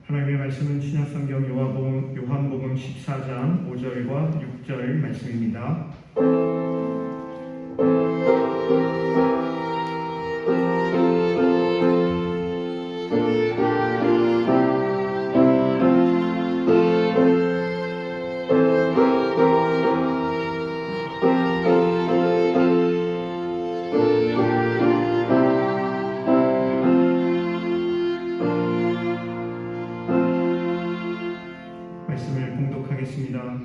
하나님의 말씀은 신약성경 요한복음 14장 5절과 6절 말씀입니다. 말씀을 봉독하겠습니다.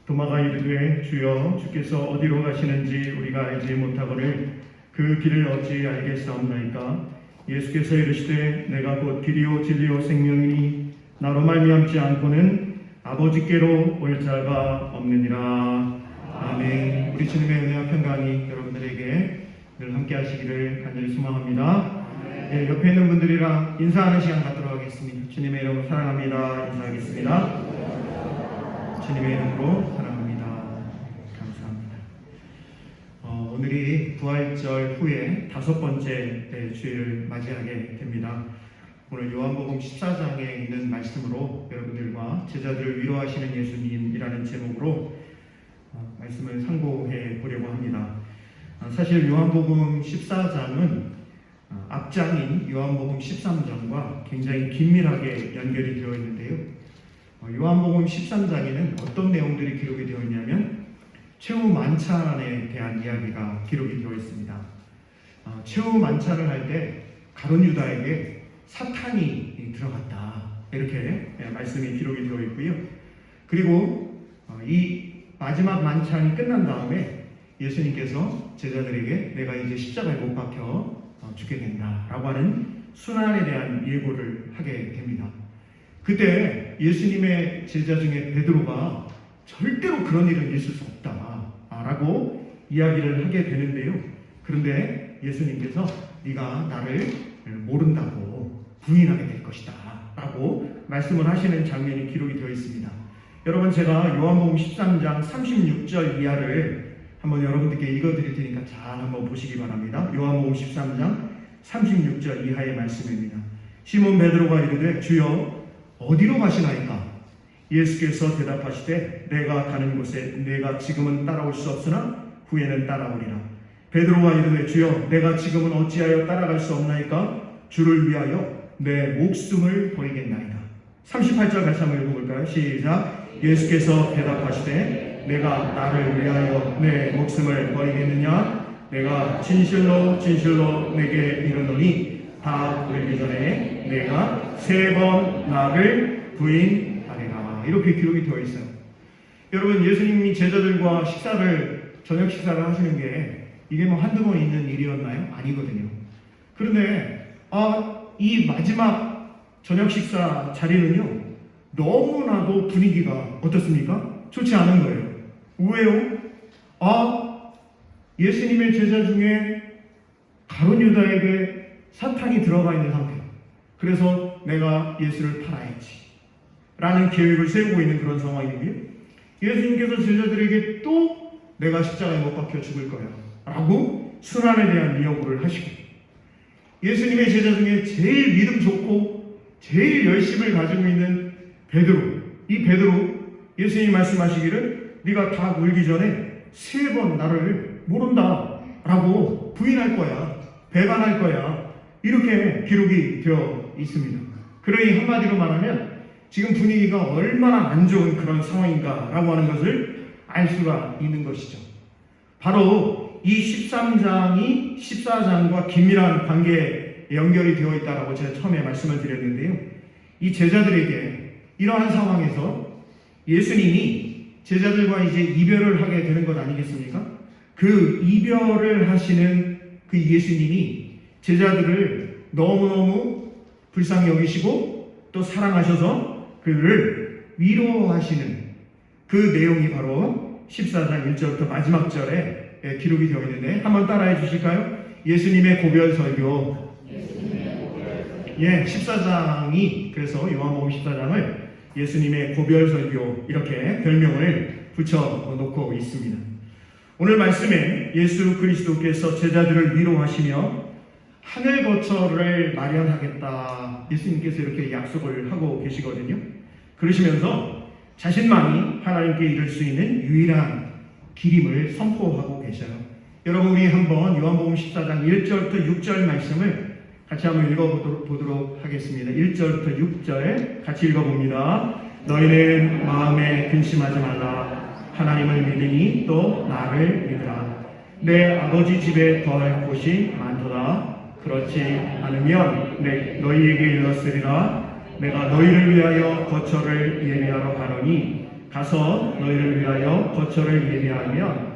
도마가 이르되 주여 주께서 어디로 가시는지 우리가 알지 못하거늘 그 길을 어찌 알겠사옵나이까. 예수께서 이르시되 내가 곧 길이요 진리요 생명이니 나로 말미암지 않고는 아버지께로 올 자가 없느니라. 아멘. 우리 주님의 은혜와 평강이 여러분들에게 늘 함께 하시기를 간절히 소망합니다. 네, 옆에 있는 분들이랑 인사하는 시간 갖도록 하겠습니다. 주님의 이름으로 사랑합니다. 인사하겠습니다. 주님의 이름으로 사랑합니다. 감사합니다. 오늘이 부활절 후에 5번째 주일을 맞이하게 됩니다. 오늘 요한복음 14장에 있는 말씀으로 여러분들과 제자들을 위로하시는 예수님이라는 제목으로 말씀을 상고해 보려고 합니다. 사실 요한복음 14장은 앞장인 요한복음 13장과 굉장히 긴밀하게 연결이 되어 있는데요. 요한복음 13장에는 어떤 내용들이 기록이 되어 있냐면 최후 만찬에 대한 이야기가 기록이 되어 있습니다. 최후 만찬을 할 때 가룟 유다에게 사탄이 들어갔다, 이렇게 말씀이 기록이 되어 있고요. 그리고 이 마지막 만찬이 끝난 다음에 예수님께서 제자들에게 내가 이제 십자가에 못 박혀 죽게 된다라고 하는 순환에 대한 예고를 하게 됩니다. 그때 예수님의 제자 중에 베드로가 절대로 그런 일은 있을 수 없다라고 이야기를 하게 되는데요. 그런데 예수님께서 네가 나를 모른다고 부인하게 될 것이다 라고 말씀을 하시는 장면이 기록이 되어 있습니다. 여러분, 제가 요한복음 13장 36절 이하를 한번 여러분들께 읽어드릴 테니까 잘 한번 보시기 바랍니다. 요한복음 13장 36절 이하의 말씀입니다. 시몬 베드로가 이르되 주여 어디로 가시나이까? 예수께서 대답하시되 내가 가는 곳에 내가 지금은 따라올 수 없으나 후에는 따라오리라. 베드로가 이르되 주여 내가 지금은 어찌하여 따라갈 수 없나이까? 주를 위하여 내 목숨을 버리겠나이다. 38절 같이 한번 읽어볼까요? 시작. 예수께서 대답하시되 내가 나를 위하여 내 목숨을 버리겠느냐? 내가 진실로 진실로 내게 이르노니 다 울기 전에 내가 3번 나를 부인하리라. 이렇게 기록이 되어 있어요. 여러분, 예수님이 제자들과 저녁 식사를 하시는 게 이게 뭐 한두 번 있는 일이었나요? 아니거든요. 그런데 이 마지막 저녁 식사 자리는요, 너무나도 분위기가 어떻습니까? 좋지 않은 거예요. 왜요? 예수님의 제자 중에 가룟 유다에게 사탄이 들어가 있는 상태. 그래서 내가 예수를 팔아야지 라는 계획을 세우고 있는 그런 상황이고요. 예수님께서 제자들에게 또 내가 십자가에 못 박혀 죽을 거야 라고 순환에 대한 미혹을 하시고, 예수님의 제자 중에 제일 믿음 좋고 제일 열심을 가지고 있는 베드로, 이 베드로, 예수님이 말씀하시기를 네가 다 울기 전에 3번 나를 모른다 라고 부인할 거야, 배반할 거야, 이렇게 기록이 되어 있습니다. 그러니 한마디로 말하면 지금 분위기가 얼마나 안 좋은 그런 상황인가 라고 하는 것을 알 수가 있는 것이죠. 바로 이 13장이 14장과 긴밀한 관계에 연결이 되어 있다라고 제가 처음에 말씀을 드렸는데요. 이 제자들에게 이러한 상황에서 예수님이 제자들과 이제 이별을 하게 되는 것 아니겠습니까? 그 이별을 하시는 그 예수님이 제자들을 너무너무 불쌍히 여기시고 또 사랑하셔서 그를 위로하시는 그 내용이 바로 14장 1절부터 마지막 절에 기록이 되어 있는데 한번 따라해 주실까요? 예수님의 고별 설교. 14장이 그래서 요한복음 14장을 예수님의 고별 설교 이렇게 별명을 붙여놓고 있습니다. 오늘 말씀에 예수 그리스도께서 제자들을 위로하시며 하늘 거처를 마련하겠다. 예수님께서 이렇게 약속을 하고 계시거든요. 그러시면서 자신만이 하나님께 이를 수 있는 유일한 길임을 선포하고 계셔요. 여러분, 우리 한번 요한복음 14장 1절부터 6절 말씀을 같이 한번 읽어보도록 하겠습니다. 1절부터 6절 같이 읽어봅니다. 너희는 마음에 근심하지 말라. 하나님을 믿으니 또 나를 믿으라. 내 아버지 집에 거할 곳이 많도다. 그렇지 않으면 너희에게 일렀으리라. 내가 너희를 위하여 거처를 예비하러 가노니 가서 너희를 위하여 거처를 예비하면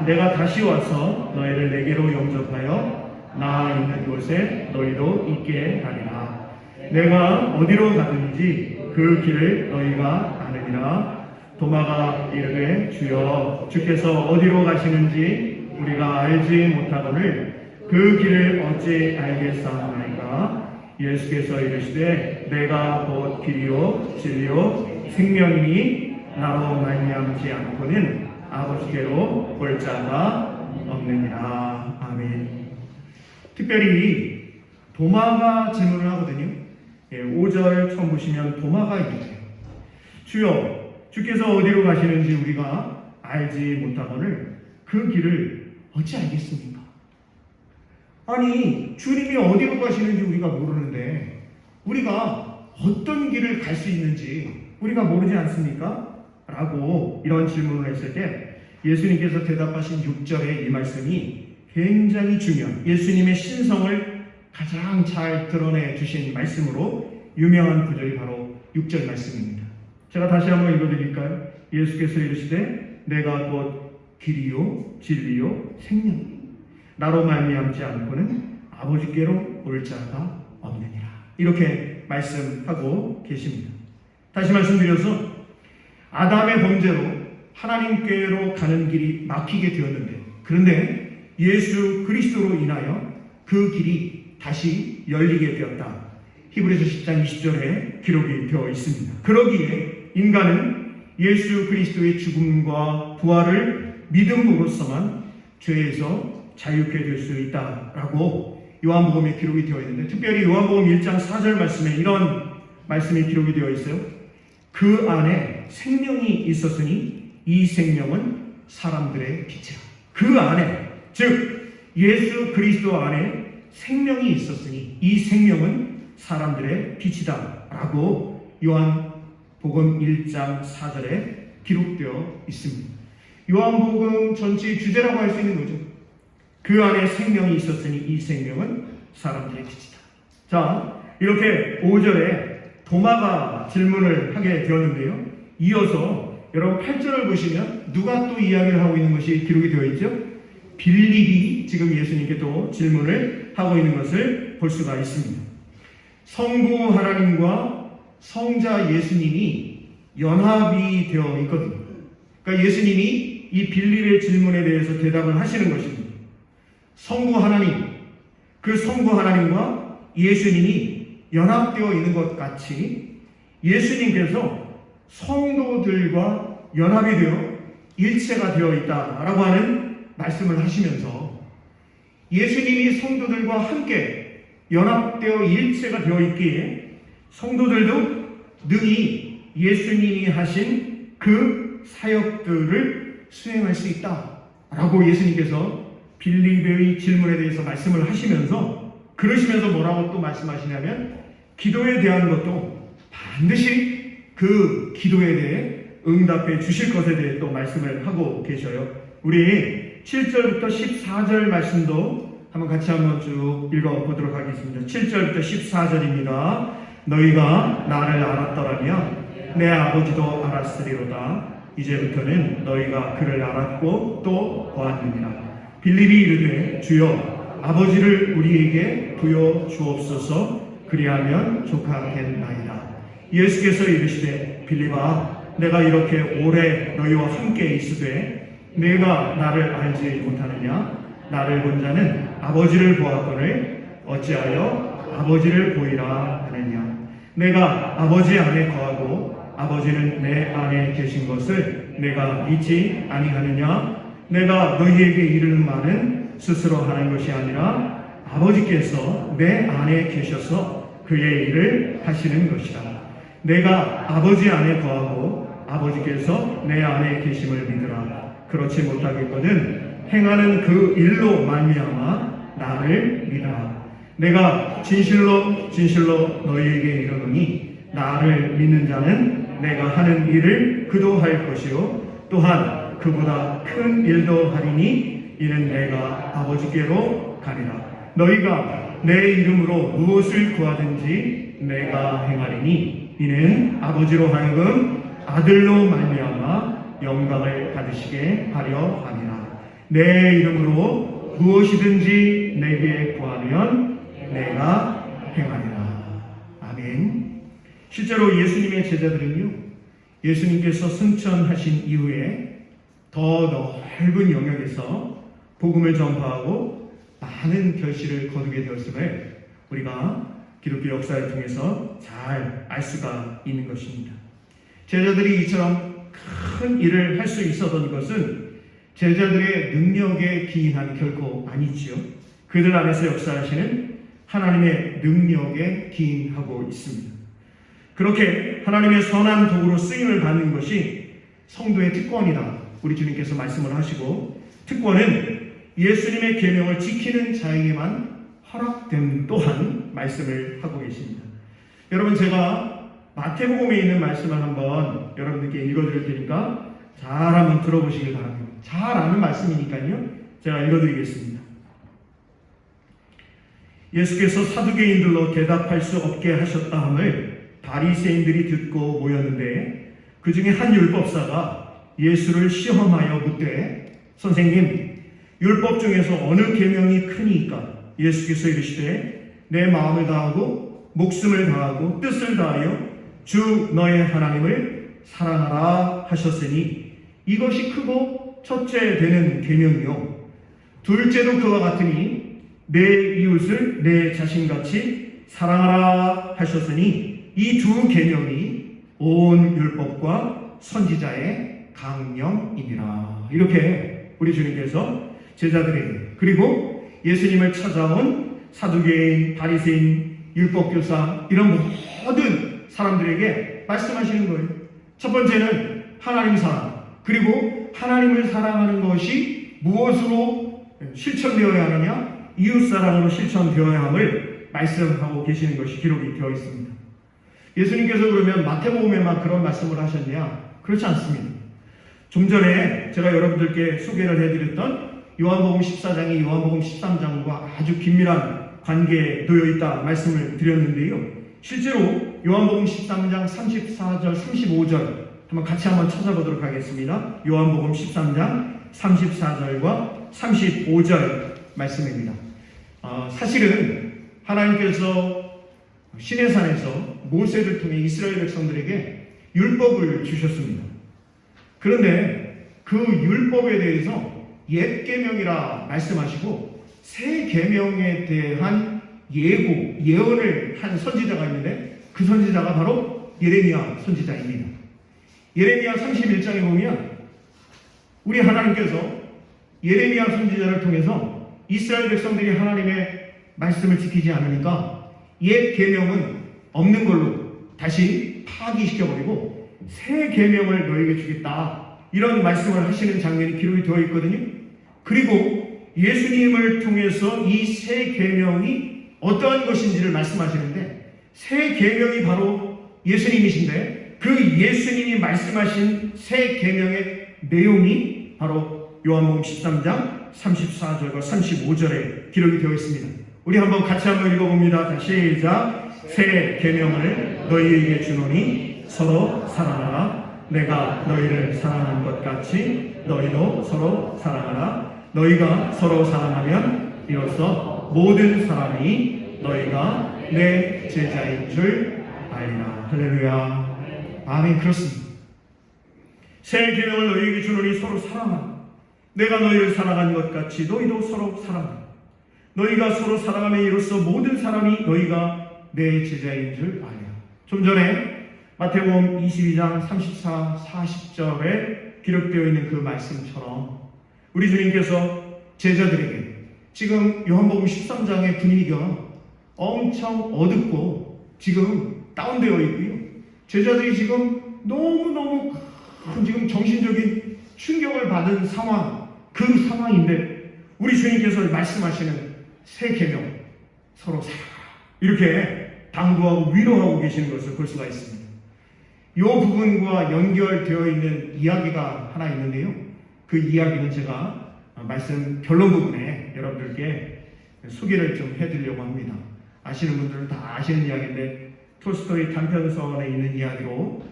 내가 다시 와서 너희를 내게로 영접하여 나 있는 곳에 너희도 있게 하리라. 내가 어디로 가든지 그 길을 너희가 아느니라. 도마가 이르되 주여 주께서 어디로 가시는지 우리가 알지 못하거늘 그 길을 어찌 알겠사오나이까. 예수께서 이르시되 내가 곧 길이요 진리요 생명이니 나로 말미암지 않고는 아버지께로 올 자가 없느니라. 아멘. 특별히 도마가 질문을 하거든요. 5절 처음 보시면 도마가 이래요. 주여 주께서 어디로 가시는지 우리가 알지 못하거늘 그 길을 어찌 알겠습니까? 아니, 주님이 어디로 가시는지 우리가 모르는데 우리가 어떤 길을 갈 수 있는지 우리가 모르지 않습니까? 라고 이런 질문을 했을 때 예수님께서 대답하신 6절의 이 말씀이 굉장히 중요한, 예수님의 신성을 가장 잘 드러내 주신 말씀으로 유명한 구절이 바로 6절 말씀입니다. 제가 다시 한번 읽어드릴까요? 예수께서 이르시되 내가 곧 길이요 진리요 생명이니 나로 말미암지 않고는 아버지께로 올 자가 없느니라. 이렇게 말씀하고 계십니다. 다시 말씀드려서 아담의 범죄로 하나님께로 가는 길이 막히게 되었는데, 그런데 예수 그리스도로 인하여 그 길이 다시 열리게 되었다. 히브리서 10장 20절에 기록이 되어 있습니다. 그러기에 인간은 예수 그리스도의 죽음과 부활을 믿음으로써만 죄에서 자유케 될 수 있다라고 요한복음에 기록이 되어 있는데, 특별히 요한복음 1장 4절 말씀에 이런 말씀이 기록이 되어 있어요. 그 안에 생명이 있었으니 이 생명은 사람들의 빛이라. 그 안에, 즉 예수 그리스도 안에 생명이 있었으니 이 생명은 사람들의 빛이다 라고 요한복음 1장 4절에 기록되어 있습니다. 요한복음 전체의 주제라고 할 수 있는 거죠. 그 안에 생명이 있었으니 이 생명은 사람들의 빛이다. 자, 이렇게 5절에 도마가 질문을 하게 되었는데요. 이어서 여러분 8절을 보시면 누가 또 이야기를 하고 있는 것이 기록이 되어 있죠? 빌립이 지금 예수님께 또 질문을 하고 있는 것을 볼 수가 있습니다. 성부 하나님과 성자 예수님이 연합이 되어 있거든요. 그러니까 예수님이 이 빌립의 질문에 대해서 대답을 하시는 것입니다. 성부 하나님, 그 성부 하나님과 예수님이 연합되어 있는 것 같이 예수님께서 성도들과 연합이 되어 일체가 되어 있다라고 하는 말씀을 하시면서 예수님이 성도들과 함께 연합되어 일체가 되어 있기에 성도들도 능히 예수님이 하신 그 사역들을 수행할 수 있다라고 예수님께서 빌립의 질문에 대해서 말씀을 하시면서, 그러시면서 뭐라고 또 말씀하시냐면 기도에 대한 것도 반드시 그 기도에 대해 응답해 주실 것에 대해 또 말씀을 하고 계셔요. 우리 7절부터 14절 말씀도 같이 한번 쭉 읽어보도록 하겠습니다. 7절부터 14절입니다. 너희가 나를 알았더라면 내 아버지도 알았으리로다. 이제부터는 너희가 그를 알았고 또 보았느니라. 빌립이 이르되 주여 아버지를 우리에게 부여 주옵소서. 그리하면 족하겠나이다. 예수께서 이르시되 빌립아 내가 이렇게 오래 너희와 함께 있으되 내가 나를 알지 못하느냐? 나를 본 자는 아버지를 보았거늘 어찌하여 아버지를 보이라 하느냐? 내가 아버지 안에 거하고 아버지는 내 안에 계신 것을 내가 믿지 아니하느냐? 내가 너희에게 이르는 말은 스스로 하는 것이 아니라 아버지께서 내 안에 계셔서 그의 일을 하시는 것이다. 내가 아버지 안에 거하고 아버지께서 내 안에 계심을 믿으라. 그렇지 못하겠거든 행하는 그 일로 말미암아 나를 믿으라. 내가 진실로 진실로 너희에게 이르노니 나를 믿는 자는 내가 하는 일을 그도 할 것이요 또한 그보다 큰 일도 하리니 이는 내가 아버지께로 가리라. 너희가 내 이름으로 무엇을 구하든지 내가 행하리니 이는 아버지로 하여금 아들로 말미암아 영광을 받으시게 하려 함이라. 내 이름으로 무엇이든지 내게 구하면 내가 행하리라. 아멘. 실제로 예수님의 제자들은요, 예수님께서 승천하신 이후에 더 넓은 영역에서 복음을 전파하고 많은 결실을 거두게 되었음을 우리가 기독교 역사를 통해서 잘 알 수가 있는 것입니다. 제자들이 이처럼 큰 일을 할 수 있었던 것은 제자들의 능력에 기인한 결코 아니지요. 그들 안에서 역사하시는 하나님의 능력에 기인하고 있습니다. 그렇게 하나님의 선한 도구로 쓰임을 받는 것이 성도의 특권이다. 우리 주님께서 말씀을 하시고, 특권은 예수님의 계명을 지키는 자에게만 허락됨 또한 말씀을 하고 계십니다. 여러분, 제가 마태복음에 있는 말씀을 한번 여러분들께 읽어드릴 테니까 잘 한번 들어보시길 바랍니다. 잘 아는 말씀이니까요. 제가 읽어드리겠습니다. 예수께서 사두개인들로 대답할 수 없게 하셨다 함을 바리새인들이 듣고 모였는데 그 중에 한 율법사가 예수를 시험하여 묻되 선생님, 율법 중에서 어느 계명이 크니까? 예수께서 이르시되 내 마음을 다하고 목숨을 다하고 뜻을 다하여 주 너의 하나님을 사랑하라 하셨으니 이것이 크고 첫째 되는 계명이요 둘째도 그와 같으니 내 이웃을 내 자신같이 사랑하라 하셨으니 이 두 계명이 온 율법과 선지자의 강령이니라. 이렇게 우리 주님께서 제자들에게, 그리고 예수님을 찾아온 사두개인, 바리새인, 율법교사 이런 모든 사람들에게 말씀하시는 거예요. 첫 번째는 하나님 사랑, 그리고 하나님을 사랑하는 것이 무엇으로 실천되어야 하느냐? 이웃사랑으로 실천되어야 함을 말씀하고 계시는 것이 기록이 되어 있습니다. 예수님께서 그러면 마태복음에만 그런 말씀을 하셨냐? 그렇지 않습니다. 좀 전에 제가 여러분들께 소개를 해드렸던 요한복음 14장이 요한복음 13장과 아주 긴밀한 관계에 놓여 있다 말씀을 드렸는데요. 실제로 요한복음 13장 34절, 35절 한번 같이 한번 찾아보도록 하겠습니다. 요한복음 13장 34절과 35절 말씀입니다. 사실은 하나님께서 시내산에서 모세를 통해 이스라엘 백성들에게 율법을 주셨습니다. 그런데 그 율법에 대해서 옛 계명이라 말씀하시고 새 계명에 대한 예언을 한 선지자가 있는데 그 선지자가 바로 예레미야 선지자입니다. 예레미야 31장에 보면 우리 하나님께서 예레미야 선지자를 통해서 이스라엘 백성들이 하나님의 말씀을 지키지 않으니까 옛 계명은 없는 걸로 다시 파기시켜버리고 새 계명을 너에게 주겠다, 이런 말씀을 하시는 장면이 기록이 되어 있거든요. 그리고 예수님을 통해서 이 새 계명이 어떠한 것인지를 말씀하시는데, 새 계명이 바로 예수님이신데 그 예수님이 말씀하신 새 계명의 내용이 바로 요한복음 13장 34절과 35절에 기록이 되어 있습니다. 우리 한번 같이 한번 읽어봅니다. 자, 시작. 새 계명을 너희에게 주노니 서로 사랑하라. 내가 너희를 사랑한 것 같이 너희도 서로 사랑하라. 너희가 서로 사랑하면 이로써 모든 사람이 너희가 내 제자인 줄 알리라. 할렐루야. 아멘. 그렇습니다. 새 계명을 너희에게 주노니 서로 사랑하라. 내가 너희를 사랑한 것 같이 너희도 서로 사랑하라. 너희가 서로 사랑하면 이로써 모든 사람이 너희가 내 제자인 줄 알리라. 좀 전에 마태복음 22장 34, 40절에 기록되어 있는 그 말씀처럼 우리 주님께서 제자들에게 지금 요한복음 13장의 분위기가 엄청 어둡고 지금 다운되어 있고요. 제자들이 지금 너무너무 큰 지금 정신적인 충격을 받은 상황, 그 상황인데 우리 주님께서 말씀하시는 새 계명, 서로 사랑하라, 이렇게 당부하고 위로하고 계시는 것을 볼 수가 있습니다. 이 부분과 연결되어 있는 이야기가 하나 있는데요. 그 이야기는 제가 말씀 결론 부분에 여러분들께 소개를 좀 해드리려고 합니다. 아시는 분들은 다 아시는 이야기인데 톨스토이 단편선에 있는 이야기로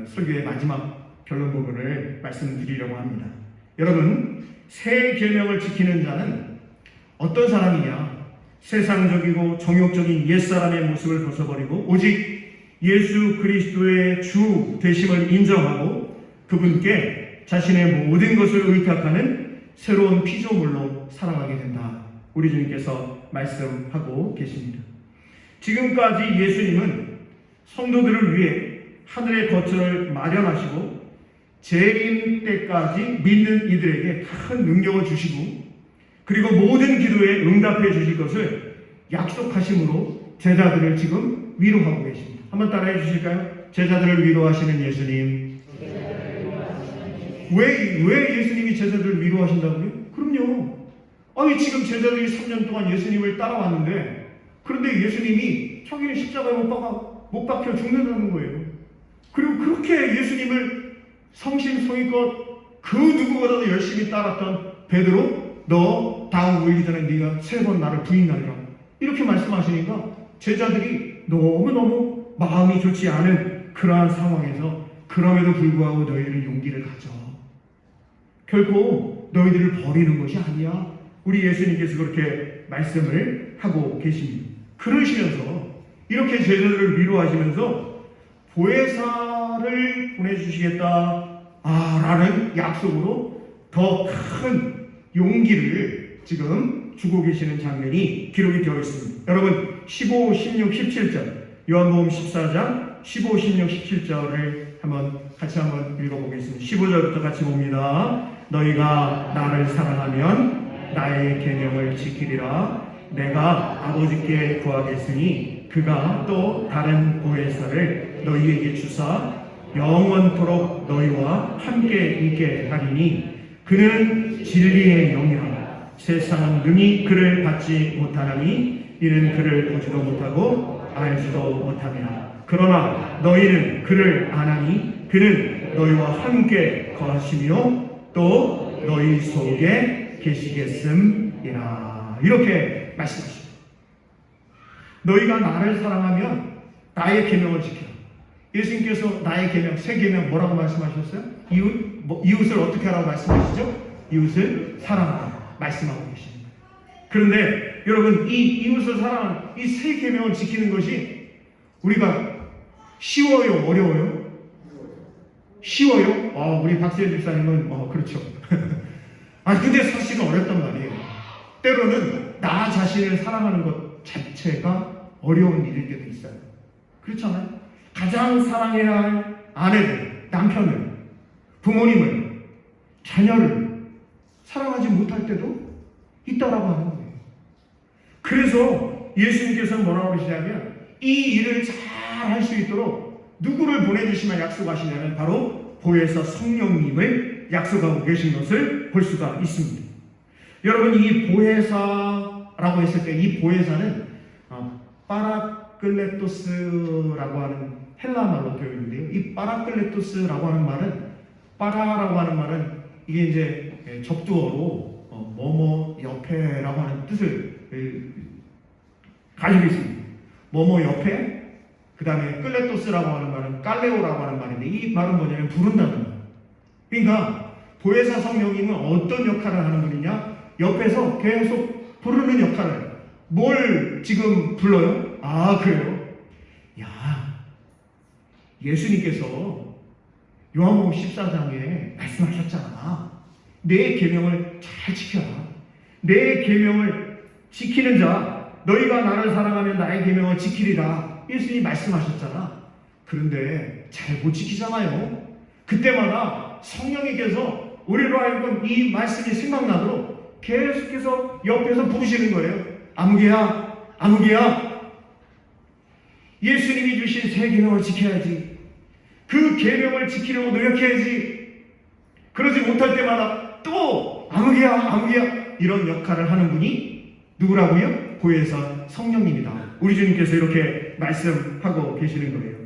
설교의 마지막 결론 부분을 말씀드리려고 합니다. 여러분, 새 계명을 지키는 자는 어떤 사람이냐? 세상적이고 정욕적인 옛사람의 모습을 벗어버리고 오직 예수 그리스도의 주 되심을 인정하고 그분께 자신의 모든 것을 의탁하는 새로운 피조물로 살아가게 된다. 우리 주님께서 말씀하고 계십니다. 지금까지 예수님은 성도들을 위해 하늘의 거처를 마련하시고 재림 때까지 믿는 이들에게 큰 능력을 주시고 그리고 모든 기도에 응답해 주실 것을 약속하심으로 제자들을 지금 위로하고 계십니다. 한번 따라해 주실까요? 제자들을 위로하시는 예수님. 왜 예수님이 제자들을 위로하신다고요? 그럼요. 아니 지금 제자들이 3년 동안 예수님을 따라왔는데 그런데 예수님이 자기는 십자가에 못 박혀 죽는다는 거예요. 그리고 그렇게 예수님을 성심성의껏 그 누구보다도 열심히 따랐던 베드로, 너 다음 울기 전에 네가 3번 나를 부인하리라, 이렇게 말씀하시니까 제자들이 너무너무 마음이 좋지 않은 그러한 상황에서 그럼에도 불구하고 너희는 용기를 가져. 결코 너희들을 버리는 것이 아니야. 우리 예수님께서 그렇게 말씀을 하고 계십니다. 그러시면서 이렇게 제자들을 위로하시면서 보혜사를 보내주시겠다 라는 약속으로 더 큰 용기를 지금 주고 계시는 장면이 기록이 되어 있습니다. 여러분 15, 16, 17절 요한복음 14장 15, 16, 17절을 같이 한번 읽어보겠습니다. 15절부터 같이 봅니다. 너희가 나를 사랑하면 나의 계명을 지키리라. 내가 아버지께 구하겠으니 그가 또 다른 보혜사를 너희에게 주사 영원토록 너희와 함께 있게 하리니 그는 진리의 영이라. 세상은 능히 그를 받지 못하나니 이는 그를 보지도 못하고 알지도 못함이라. 그러나 너희는 그를 아나니 그는 너희와 함께 거하시며 또 너희 속에 계시겠음이라. 이렇게 말씀하십니다. 너희가 나를 사랑하면 나의 계명을 지켜라. 예수님께서 나의 계명, 새 계명 뭐라고 말씀하셨어요? 이웃을 어떻게 하라고 말씀하시죠? 이웃을 사랑하라 말씀하고 계십니다. 그런데 여러분, 이 이웃을 사랑하는 이 새 계명을 지키는 것이 우리가 쉬워요, 어려워요? 쉬워요? 우리 박세일 집사님은 그렇죠. 근데 사실은 어렵단 말이에요. 때로는 나 자신을 사랑하는 것 자체가 어려운 일일 때도 있어요. 그렇잖아요? 가장 사랑해야 할 아내를, 남편을, 부모님을, 자녀를 사랑하지 못할 때도 있다라고 하는 거예요. 그래서 예수님께서는 뭐라고 그러시냐면 이 일을 잘 할 수 있도록 누구를 보내주시면 약속하시냐면 바로 보혜사 성령님을 약속하고 계신 것을 볼 수가 있습니다. 여러분, 이 보혜사라고 했을 때 이 보혜사는 파라클레토스라고 하는 헬라말로 되어 있는데요. 이 파라클레토스라고 하는 말은, 파라라고 하는 말은 이게 이제 접두어로 뭐뭐 옆에라고 하는 뜻을 가지고 있습니다. 뭐뭐 옆에, 그 다음에 클레토스라고 하는 말은 깔레오라고 하는 말인데 이 말은 뭐냐면 부른다는 거예요. 그러니까 보혜사 성령님은 어떤 역할을 하는 분이냐? 옆에서 계속 부르는 역할을. 뭘 지금 불러요? 그래요? 예수님께서 요한복음 14장에 말씀하셨잖아. 내 계명을 잘 지켜라. 내 계명을 지키는 자, 너희가 나를 사랑하면 나의 계명을 지키리라. 예수님이 말씀하셨잖아. 그런데 잘 못 지키잖아요. 그때마다 성령님께서 우리로 하여금 이 말씀이 생각나도록 계속해서 옆에서 부르시는 거예요. 아무개야, 아무개야. 예수님이 주신 새 계명을 지켜야지. 그 계명을 지키려고 노력해야지. 그러지 못할 때마다 또 아무개야, 아무개야. 이런 역할을 하는 분이 누구라고요? 보혜사 성령님이다. 우리 주님께서 이렇게 말씀하고 계시는 거예요.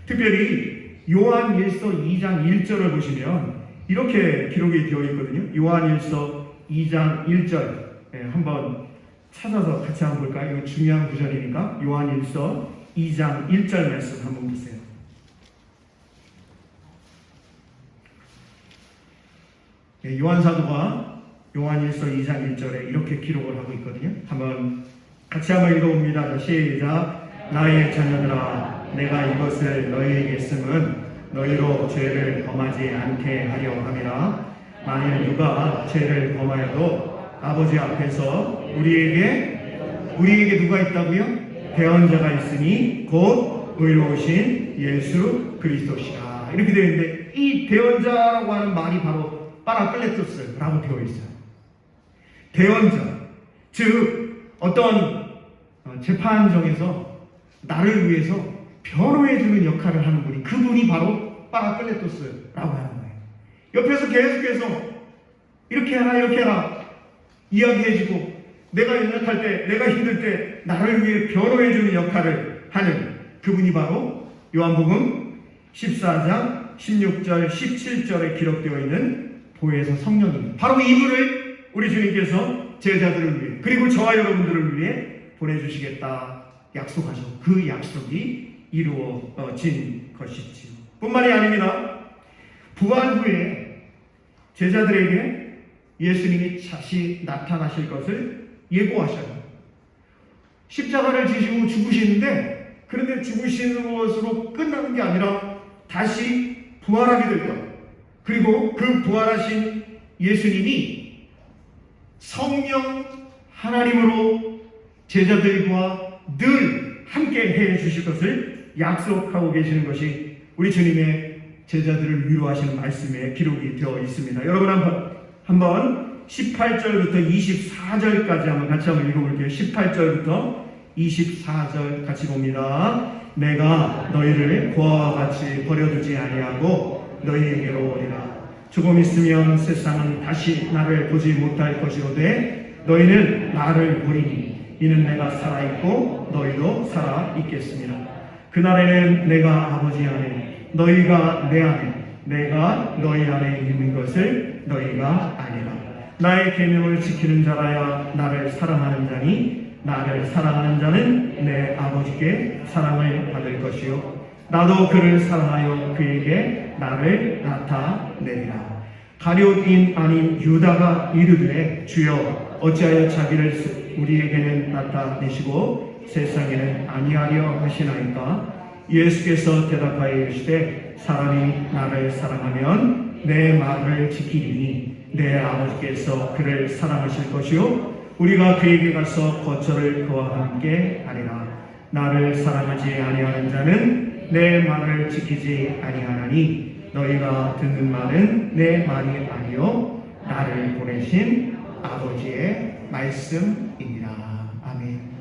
특별히 요한일서 2장 1절을 보시면 이렇게 기록이 되어 있거든요. 요한일서 2장 1절 한번 찾아서 같이 한번 볼까요? 이거 중요한 구절이니까 요한일서 2장 1절 말씀 한번 보세요. 요한사도가 요한일서 2장 1절에 이렇게 기록을 하고 있거든요. 같이 한번 읽어봅니다. 시작. 나의 자녀들아, 내가 이것을 너희에게 쓰면 너희로 죄를 범하지 않게 하려 함이라. 만일 누가 죄를 범하여도 아버지 앞에서 우리에게 누가 있다고요? 대언자가 있으니 곧 의로우신 예수 그리스도시라. 이렇게 되어 있는데 이 대언자라고 하는 말이 바로 파라클레토스라고 되어 있어요. 대언자, 즉 어떤 재판정에서 나를 위해서 변호해주는 역할을 하는 분이, 그분이 바로 파라클레토스라고 하는 거예요. 옆에서 계속해서 이렇게 해라 이렇게 해라 이야기해주고, 내가 연약할 때, 내가 힘들 때 나를 위해 변호해주는 역할을 하는 그분이 바로 요한복음 14장 16절 17절에 기록되어 있는 보혜사 성령입니다. 바로 이분을 우리 주님께서 제자들을 위해, 그리고 저와 여러분들을 위해 보내주시겠다 약속하셨고, 그 약속이 이루어진 것이지요. 뿐만이 아닙니다. 부활 후에 제자들에게 예수님이 다시 나타나실 것을 예고하셔요. 십자가를 지시고 죽으시는데, 그런데 죽으시는 것으로 끝나는 게 아니라 다시 부활하게 될 것, 그리고 그 부활하신 예수님이 성령 하나님으로 제자들과 늘 함께 해 주실 것을 약속하고 계시는 것이 우리 주님의 제자들을 위로하시는 말씀에 기록이 되어 있습니다. 여러분 한번 18절부터 24절까지 한번 같이 한번 읽어볼게요. 18절부터 24절 같이 봅니다. 내가 너희를 고아와 같이 버려두지 아니하고 너희에게로 오리라. 조금 있으면 세상은 다시 나를 보지 못할 것이로되 너희는 나를 보리니 이는 내가 살아있고 너희도 살아있겠습니다. 그날에는 내가 아버지 안에, 너희가 내 안에, 내가 너희 안에 있는 것을 너희가 아니라. 나의 계명을 지키는 자라야 나를 사랑하는 자니 나를 사랑하는 자는 내 아버지께 사랑을 받을 것이요 나도 그를 사랑하여 그에게 나를 나타내리라. 가룟인 아닌 유다가 이르되 주여 어찌하여 자기를 우리에게는 나타내시고 세상에는 아니하려 하시나이까. 예수께서 대답하여 이르시되 사람이 나를 사랑하면 내 말을 지키리니 내 아버지께서 그를 사랑하실 것이요 우리가 그에게 가서 거처를 그와 함께 하리라. 나를 사랑하지 아니하는 자는 내 말을 지키지 아니하나니 너희가 듣는 말은 내 말이 아니요 나를 보내신 아버지의 말씀이니라. 아멘.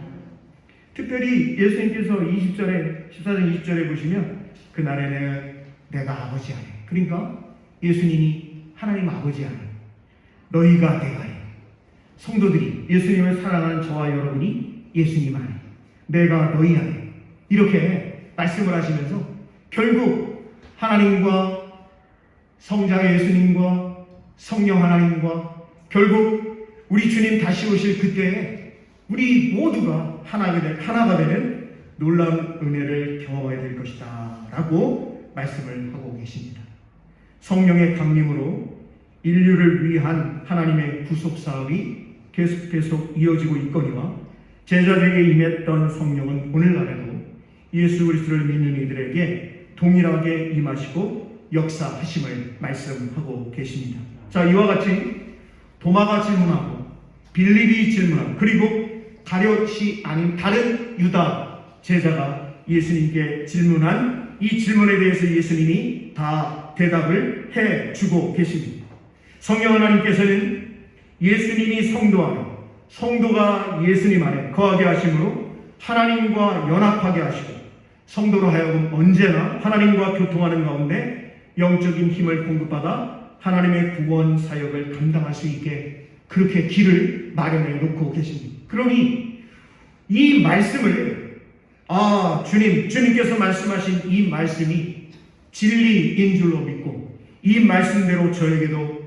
특별히 예수님께서 20절에 14장 20절에 보시면 그날에는 내가 아버지 안에, 그러니까 예수님이 하나님 아버지 안에, 너희가 내 안에, 성도들이 예수님을 사랑하는 저와 여러분이 예수님 안에, 내가 너희 안에, 이렇게 말씀을 하시면서 결국 하나님과 성자 예수님과 성령 하나님과 결국 우리 주님 다시 오실 그때에 우리 모두가 하나가 되는 놀라운 은혜를 경험해야 될 것이다 라고 말씀을 하고 계십니다. 성령의 강림으로 인류를 위한 하나님의 구속사업이 계속 이어지고 있거니와 제자들에게 임했던 성령은 오늘날에도 예수 그리스도를 믿는 이들에게 동일하게 임하시고 역사하심을 말씀하고 계십니다. 자, 이와 같이 도마가 질문하고 빌립이 질문하고 그리고 가룟이 아닌 다른 유다 제자가 예수님께 질문한 이 질문에 대해서 예수님이 다 대답을 해주고 계십니다. 성령 하나님께서는 예수님이 성도 안에, 성도가 예수님 안에 거하게 하심으로 하나님과 연합하게 하시고 성도로 하여금 언제나 하나님과 교통하는 가운데 영적인 힘을 공급받아 하나님의 구원 사역을 감당할 수 있게 그렇게 길을 마련해 놓고 계십니다. 그러니 이 말씀을 주님께서 말씀하신 이 말씀이 진리인 줄로 믿고 이 말씀대로 저에게도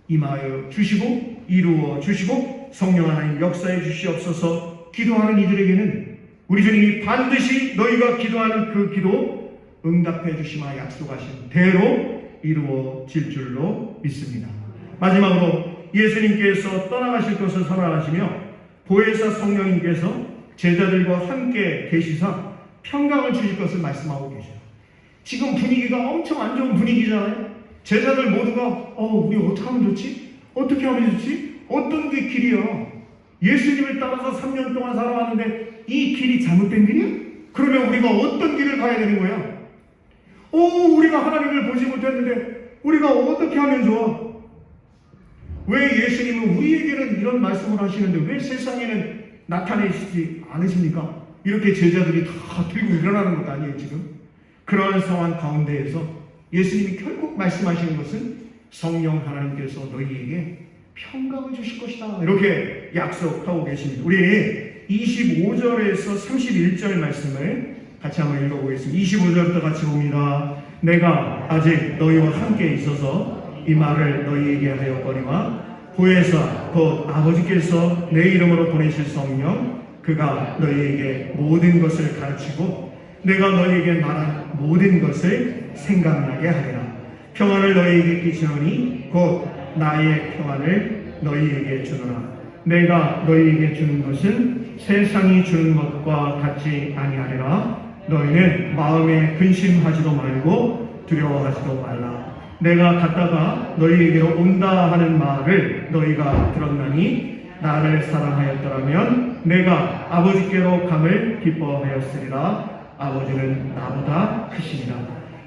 임하여 주시고 이루어 주시고 성령 하나님 역사해 주시옵소서. 기도하는 이들에게는 우리 주님이 반드시 너희가 기도하는 그 기도 응답해 주시마 약속하신 대로 이루어질 줄로 믿습니다. 마지막으로 예수님께서 떠나가실 것을 선언하시며 보혜사 성령님께서 제자들과 함께 계시사 평강을 주실 것을 말씀하고 계셔요. 지금 분위기가 엄청 안 좋은 분위기잖아요. 제자들 모두가 우리 어떻게 하면 좋지? 어떻게 하면 좋지? 어떤 게 길이야? 예수님을 따라서 3년 동안 살아왔는데 이 길이 잘못된 길이야? 그러면 우리가 어떤 길을 가야 되는 거야? 우리가 하나님을 보지 못했는데 우리가 어떻게 하면 좋아? 왜 예수님은 우리에게는 이런 말씀을 하시는데 왜 세상에는 나타내시지 않으십니까? 이렇게 제자들이 다 들고 일어나는 것 아니에요 지금? 그러한 상황 가운데에서 예수님이 결국 말씀하시는 것은 성령 하나님께서 너희에게 평강을 주실 것이다 이렇게 약속하고 계십니다. 우리 25절에서 31절 말씀을 같이 한번 읽어보겠습니다. 25절부터 같이 봅니다. 내가 아직 너희와 함께 있어서 이 말을 너희에게 하였거니와 보혜사 곧 아버지께서 내 이름으로 보내실 성령 그가 너희에게 모든 것을 가르치고 내가 너희에게 말한 모든 것을 생각나게 하리라. 평안을 너희에게 끼치노니 곧 나의 평안을 너희에게 주노라. 내가 너희에게 주는 것은 세상이 주는 것과 같지 아니하리라. 너희는 마음에 근심하지도 말고 두려워하지도 말라. 내가 갔다가 너희에게로 온다 하는 말을 너희가 들었나니 나를 사랑하였더라면 내가 아버지께로 감을 기뻐하였으리라. 아버지는 나보다 크시니라.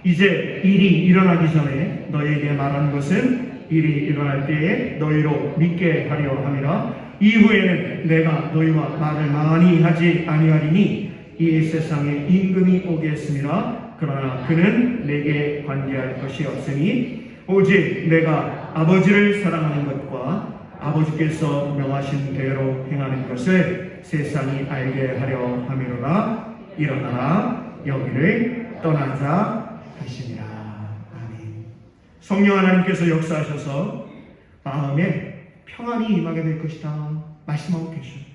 이제 일이 일어나기 전에 너희에게 말한 것은 일이 일어날 때에 너희로 믿게 하려 함이라. 이후에는 내가 너희와 말을 많이 하지 아니하리니 이 세상에 임금이 오겠습니다. 그러나 그는 내게 관계할 것이 없으니 오직 내가 아버지를 사랑하는 것과 아버지께서 명하신 대로 행하는 것을 세상이 알게 하려 함이로라. 일어나라 여기를 떠나자 하시니라. 아멘. 성령 하나님께서 역사하셔서 마음에 평안이 임하게 될 것이다 말씀하고 계시죠.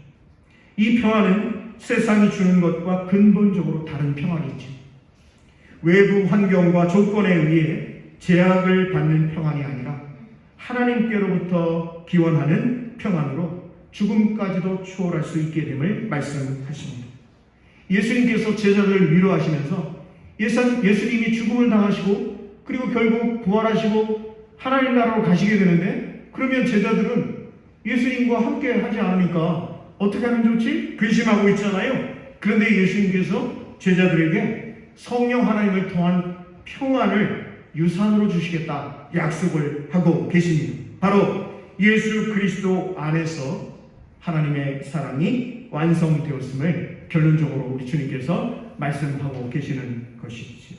이 평안은 세상이 주는 것과 근본적으로 다른 평안이 있죠. 외부 환경과 조건에 의해 제약을 받는 평안이 아니라 하나님께로부터 기원하는 평안으로 죽음까지도 추월할 수 있게 됨을 말씀하십니다. 예수님께서 제자들을 위로하시면서 예수님이 죽음을 당하시고 그리고 결국 부활하시고 하나님 나라로 가시게 되는데 그러면 제자들은 예수님과 함께 하지 않으니까 어떻게 하면 좋지? 근심하고 있잖아요. 그런데 예수님께서 제자들에게 성령 하나님을 통한 평안을 유산으로 주시겠다 약속을 하고 계십니다. 바로 예수 그리스도 안에서 하나님의 사랑이 완성되었음을 결론적으로 우리 주님께서 말씀하고 계시는 것이지요.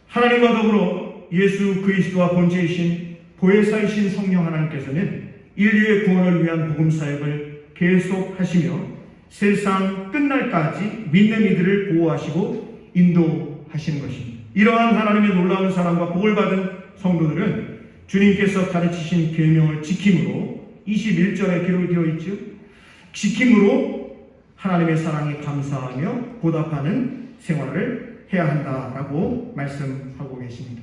하나님과 더불어 예수 그리스도와 본체이신 보혜사이신 성령 하나님께서는 인류의 구원을 위한 복음 사역을 계속하시며 세상 끝날까지 믿는 이들을 보호하시고 인도하시는 것입니다. 이러한 하나님의 놀라운 사랑과 복을 받은 성도들은 주님께서 가르치신 계명을 지킴으로 21절에 기록이 되어 있죠. 지킴으로 하나님의 사랑에 감사하며 보답하는 생활을 해야 한다라고 말씀하고 계십니다.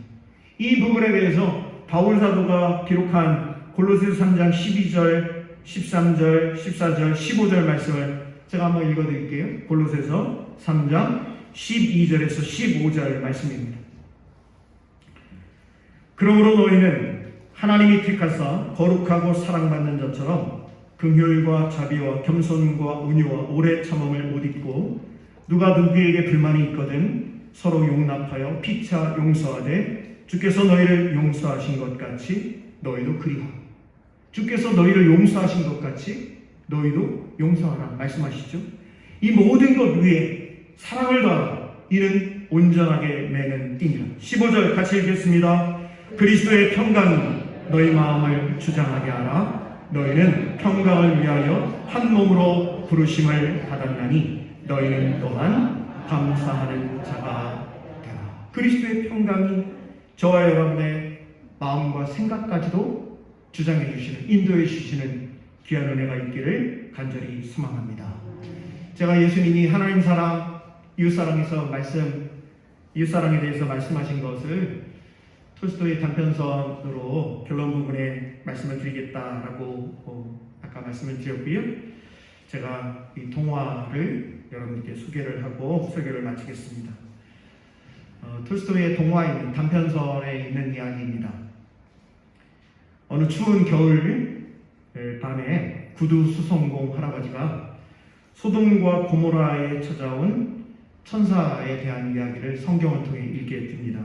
이 부분에 대해서 바울 사도가 기록한 골로새서 3장 12절, 13절, 14절, 15절 말씀을 제가 한번 읽어드릴게요. 골로새서 3장 12절에서 15절 말씀입니다. 그러므로 너희는 하나님이 택하사 거룩하고 사랑받는 자처럼 긍휼과 자비와 겸손과 온유와 오래 참음을 못 잊고 누가 누구에게 불만이 있거든 서로 용납하여 피차 용서하되 주께서 너희를 용서하신 것 같이 너희도 그리하고 주께서 너희를 용서하신 것 같이 너희도 용서하라 말씀하시죠. 이 모든 것 위에 사랑을 더하라. 이는 온전하게 매는 띠니라. 15절 같이 읽겠습니다. 그리스도의 평강이 너희 마음을 주장하게 하라. 너희는 평강을 위하여 한 몸으로 부르심을 받았나니 너희는 또한 감사하는 자가 되라. 그리스도의 평강이 저와 여러분의 마음과 생각까지도 주장해 주시는, 인도해 주시는 귀한 은혜가 있기를 간절히 소망합니다. 제가 예수님이 하나님 사랑, 이웃사랑에 대해서 말씀하신 것을 톨스토이 단편선으로 결론 부분에 말씀을 드리겠다라고 아까 말씀을 드렸고요. 제가 이 동화를 여러분께 소개를 하고 설교를 마치겠습니다. 톨스토이의 동화인 단편선에 있는 이야기입니다. 어느 추운 겨울 밤에 구두 수성공 할아버지가 소돔과 고모라에 찾아온 천사에 대한 이야기를 성경을 통해 읽게 됩니다.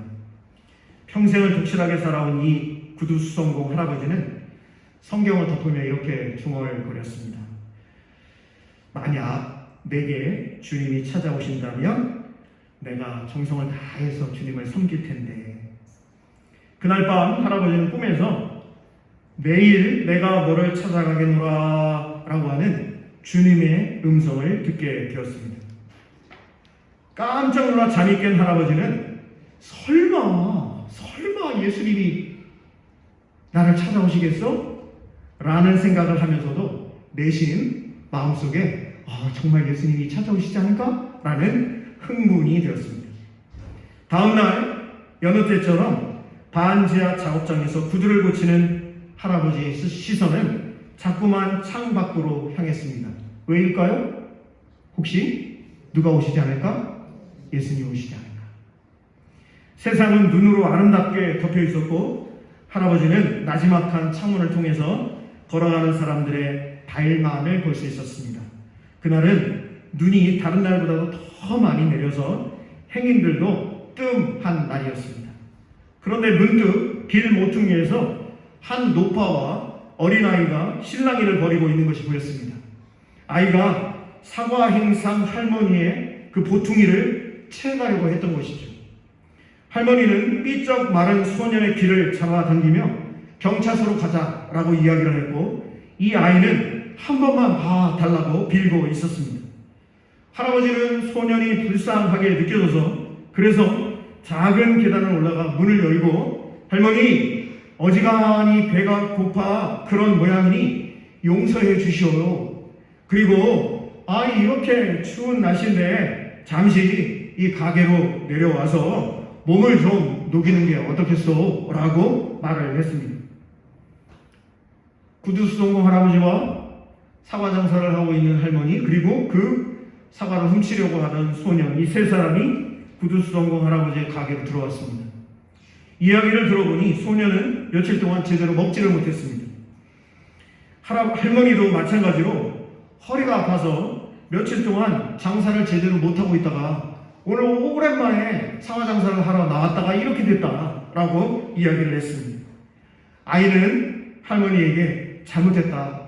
평생을 독실하게 살아온 이 구두 수성공 할아버지는 성경을 덮으며 이렇게 중얼거렸습니다. 만약 내게 주님이 찾아오신다면 내가 정성을 다해서 주님을 섬길 텐데. 그날 밤 할아버지는 꿈에서 내일 내가 너를 찾아가겠노라 라고 하는 주님의 음성을 듣게 되었습니다. 깜짝 놀라 잠이 깬 할아버지는 설마 예수님이 나를 찾아오시겠어? 라는 생각을 하면서도 내심 마음속에 정말 예수님이 찾아오시지 않을까? 라는 흥분이 되었습니다. 다음날 여느 때처럼 반지하 작업장에서 구두를 고치는 할아버지의 시선은 자꾸만 창 밖으로 향했습니다. 왜일까요? 혹시 누가 오시지 않을까? 예수님 오시지 않을까? 세상은 눈으로 아름답게 덮여 있었고 할아버지는 나지막한 창문을 통해서 걸어가는 사람들의 발만을 볼 수 있었습니다. 그날은 눈이 다른 날보다도 더 많이 내려서 행인들도 뜸한 날이었습니다. 그런데 문득 길 모퉁이에서 한 노파와 어린아이가 실랑이를 벌이고 있는 것이 보였습니다. 아이가 사과 행상 할머니의 그 보퉁이를 채가려고 했던 것이죠. 할머니는 삐쩍 마른 소년의 귀를 잡아당기며 경찰서로 가자라고 이야기를 했고 이 아이는 한 번만 봐달라고 빌고 있었습니다. 할아버지는 소년이 불쌍하게 느껴져서 그래서 작은 계단을 올라가 문을 열고 할머니 어지간히 배가 고파 그런 모양이니 용서해 주시오요. 그리고 이렇게 추운 날씨인데 잠시 이 가게로 내려와서 몸을 좀 녹이는 게 어떻겠소? 라고 말을 했습니다. 구두수동공 할아버지와 사과 장사를 하고 있는 할머니 그리고 그 사과를 훔치려고 하던 소년 이 세 사람이 구두수동공 할아버지의 가게로 들어왔습니다. 이야기를 들어보니 소년은 며칠 동안 제대로 먹지를 못했습니다. 할머니도 마찬가지로 허리가 아파서 며칠 동안 장사를 제대로 못하고 있다가 오늘 오랜만에 사과 장사를 하러 나왔다가 이렇게 됐다라고 이야기를 했습니다. 아이는 할머니에게 잘못했다,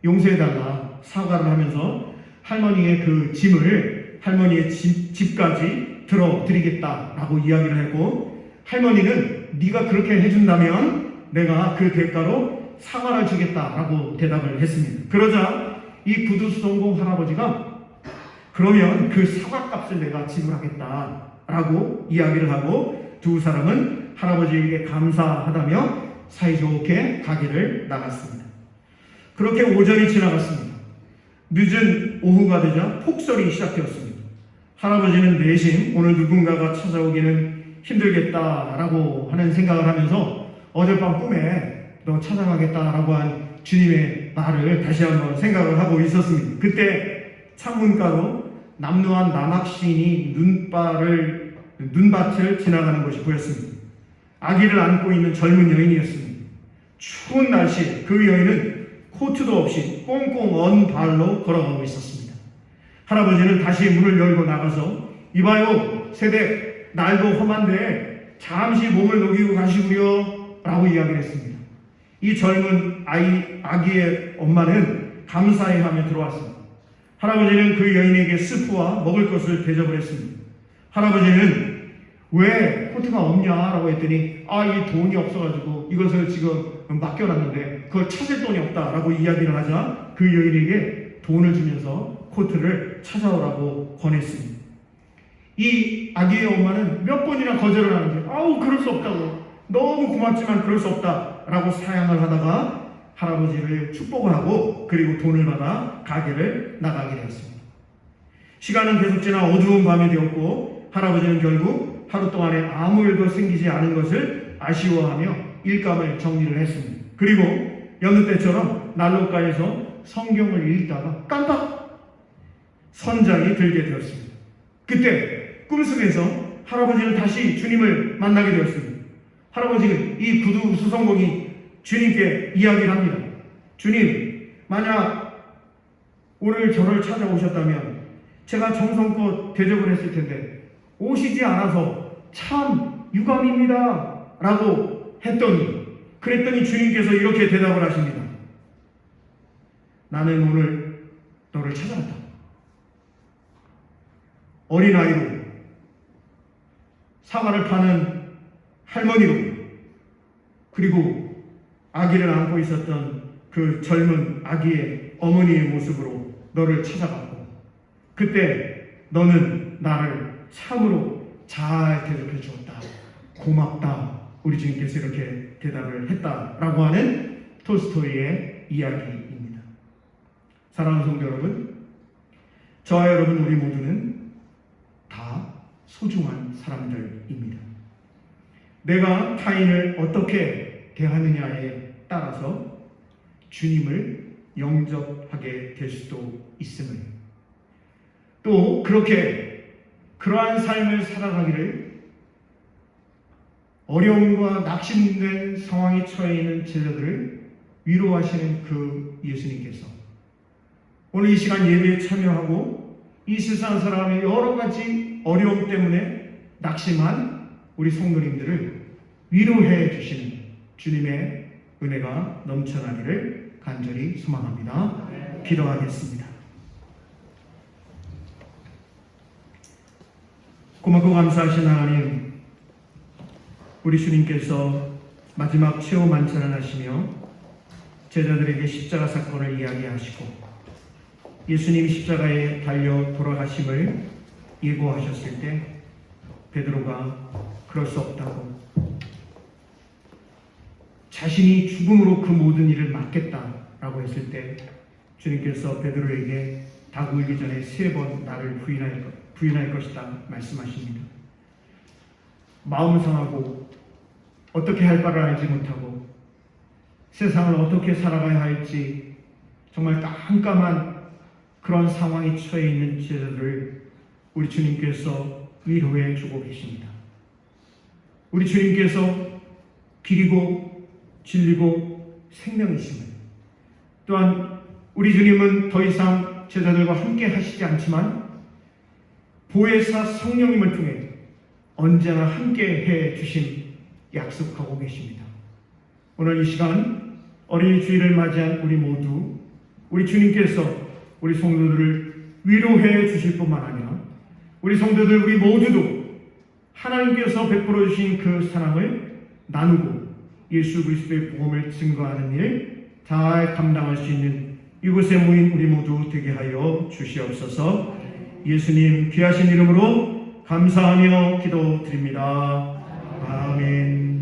용서해달라 사과를 하면서 할머니의 그 짐을 할머니의 집까지 들어드리겠다라고 이야기를 했고 할머니는 네가 그렇게 해준다면 내가 그 대가로 사과를 주겠다라고 대답을 했습니다. 그러자 이 구두수동공 할아버지가 그러면 그 사과값을 내가 지불하겠다라고 이야기를 하고 두 사람은 할아버지에게 감사하다며 사이좋게 가게를 나갔습니다. 그렇게 오전이 지나갔습니다. 늦은 오후가 되자 폭설이 시작되었습니다. 할아버지는 내심 오늘 누군가가 찾아오기는 힘들겠다라고 하는 생각을 하면서 어젯밤 꿈에 너 찾아가겠다라고 한 주님의 말을 다시 한번 생각을 하고 있었습니다. 그때 창문가로 남루한 남학시인이 눈밭을 지나가는 것이 보였습니다. 아기를 안고 있는 젊은 여인이었습니다. 추운 날씨 그 여인은 코트도 없이 꽁꽁 언 발로 걸어가고 있었습니다. 할아버지는 다시 문을 열고 나가서 이봐요 세댁 날도 험한데 잠시 몸을 녹이고 가시구려 라고 이야기를 했습니다. 이 젊은 아기의 엄마는 감사해하며 들어왔습니다. 할아버지는 그 여인에게 스프와 먹을 것을 대접을 했습니다. 할아버지는 왜 코트가 없냐라고 했더니 이 돈이 없어가지고 이것을 지금 맡겨놨는데 그걸 찾을 돈이 없다라고 이야기를 하자 그 여인에게 돈을 주면서 코트를 찾아오라고 권했습니다. 이 아기의 엄마는 몇 번이나 거절을 하는데 그럴 수 없다고, 너무 고맙지만 그럴 수 없다라고 사양을 하다가 할아버지를 축복을 하고 그리고 돈을 받아 가게를 나가게 되었습니다. 시간은 계속 지나 어두운 밤이 되었고 할아버지는 결국 하루 동안에 아무 일도 생기지 않은 것을 아쉬워하며 일감을 정리를 했습니다. 그리고 여느 때처럼 난로가에서 성경을 읽다가 깜빡 선장이 들게 되었습니다. 그때 꿈속에서 할아버지는 다시 주님을 만나게 되었습니다. 할아버지는 이 구두 수성공이 주님께 이야기를 합니다. 주님, 만약 오늘 저를 찾아오셨다면 제가 정성껏 대접을 했을 텐데 오시지 않아서 참 유감입니다 라고 그랬더니 주님께서 이렇게 대답을 하십니다. 나는 오늘 너를 찾아왔다. 어린아이로, 사과를 파는 할머니로, 그리고 아기를 안고 있었던 그 젊은 아기의 어머니의 모습으로 너를 찾아갔고, 그때 너는 나를 참으로 잘 대접해 주었다. 고맙다. 우리 주님께서 이렇게 대답을 했다라고 하는 톨스토이의 이야기입니다. 사랑하는 성도 여러분, 저와 여러분 우리 모두는 다 소중한 사람들입니다. 내가 타인을 어떻게 대하느냐에 따라서 주님을 영접하게 될 수도 있음을, 또 그러한 삶을 살아가기를 어려움과 낙심된 상황에 처해 있는 제자들을 위로하시는 그 예수님께서 오늘 이 시간 예배에 참여하고 이 세상 사람의 여러 가지 어려움 때문에 낙심한 우리 성도님들을 위로해 주시는 주님의 은혜가 넘쳐나기를 간절히 소망합니다. 기도하겠습니다. 고맙고 감사하신 하나님, 우리 주님께서 마지막 최후 만찬을 하시며 제자들에게 십자가 사건을 이야기하시고 예수님이 십자가에 달려 돌아가심을 예고하셨을 때 베드로가 그럴 수 없다고, 자신이 죽음으로 그 모든 일을 맡겠다라고 했을 때 주님께서 베드로에게 닭 울기 전에 3번 나를 부인할 것이다 말씀하십니다. 마음 상하고 어떻게 할 바를 알지 못하고 세상을 어떻게 살아가야 할지 정말 깜깜한 그런 상황에 처해 있는 제자들을 우리 주님께서 위로해 주고 계십니다. 우리 주님께서 길이고 진리고 생명이심을, 또한 우리 주님은 더 이상 제자들과 함께 하시지 않지만 보혜사 성령님을 통해 언제나 함께 해 주신 약속하고 계십니다. 오늘 이 시간 어린이 주일을 맞이한 우리 모두, 우리 주님께서 우리 성도들을 위로해 주실 뿐만 아니라 우리 성도들 우리 모두도 하나님께서 베풀어 주신 그 사랑을 나누고 예수 그리스도의 복음을 증거하는 일 잘 감당할 수 있는 이곳에 모인 우리 모두 되게 하여 주시옵소서. 예수님 귀하신 이름으로 감사하며 기도드립니다. 아멘.